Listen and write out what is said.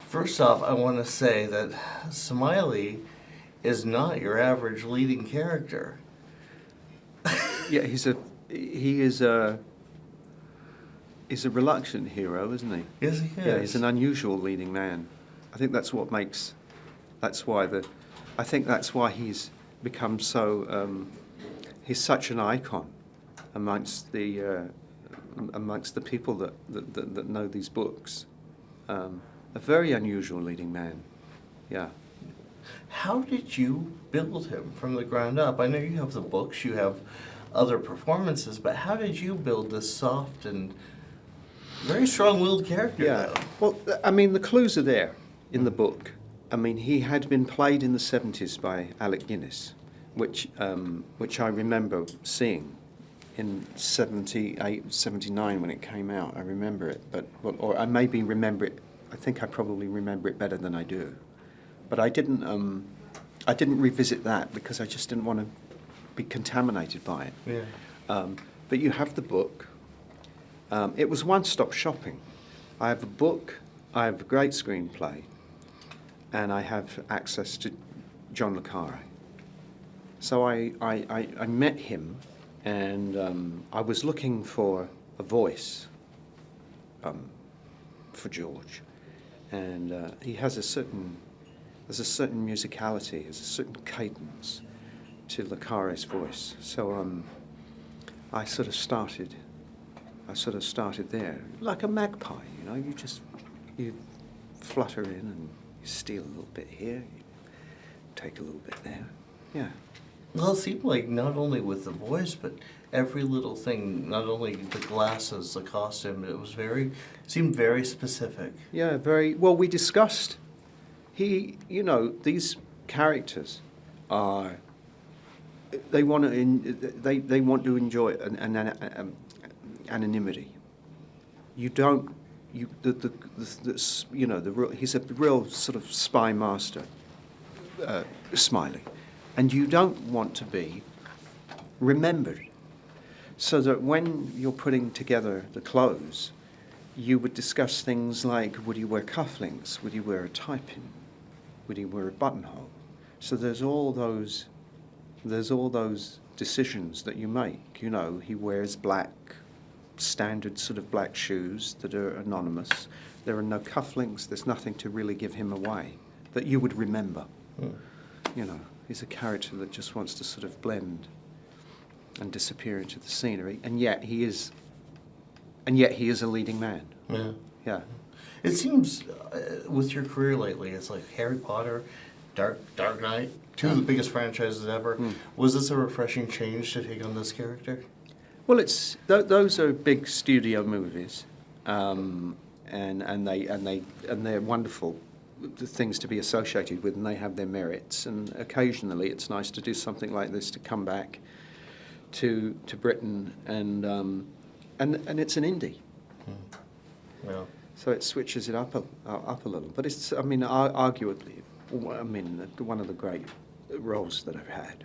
First off, I want to say that Smiley is not your average leading character. Yeah, he's a reluctant hero, isn't he? Yes, he is. Yeah, he's an unusual leading man. I think that's what makes. I think that's why he's become so. He's such an icon amongst the people that know these books. A very unusual leading man. Yeah. How did you build him from the ground up? I know you have the books, you have other performances, but how did you build this soft and very strong-willed character? Yeah. Well, I mean, the clues are there in the book. I mean, he had been played in the 70s by Alec Guinness, which I remember seeing in 78, 79 when it came out. I remember it, or I maybe remember it. I think I probably remember it better than I do. But I didn't revisit that because I just didn't want to be contaminated by it. Yeah. But you have the book. It was one-stop shopping. I have a book, I have a great screenplay, and I have access to John le Carré. So I met him, and I was looking for a voice for George, and he has a certain. There's a certain musicality, there's a certain cadence to le Carré's voice. So I sort of started there, like a magpie, you know. You flutter in and you steal a little bit here, you take a little bit there. Yeah. Well, it seemed like not only with the voice, but every little thing, not only the glasses, the costume, seemed very specific. Yeah, very well. We discussed. These characters are. They want to enjoy anonymity. You don't. He's a real sort of spy master, Smiley, and you don't want to be remembered. So that when you're putting together the clothes, you would discuss things like: would he wear cufflinks? Would he wear a tie-pin? Would he wear a buttonhole? So there's all those decisions that you make. You know, he wears black, standard sort of black shoes that are anonymous. There are no cufflinks. There's nothing to really give him away that you would remember. You know, he's a character that just wants to sort of blend and disappear into the scenery, and yet he is a leading man. Yeah. Yeah. It seems, with your career lately, it's like Harry Potter, Dark Knight, two of the biggest franchises ever. Was this a refreshing change to take on this character? Well, those are big studio movies, and they're wonderful things to be associated with, and they have their merits. And occasionally, it's nice to do something like this, to come back to Britain, and it's an indie. Yeah. So it switches it up a little, but it's, I mean, arguably, one of the great roles that I've had.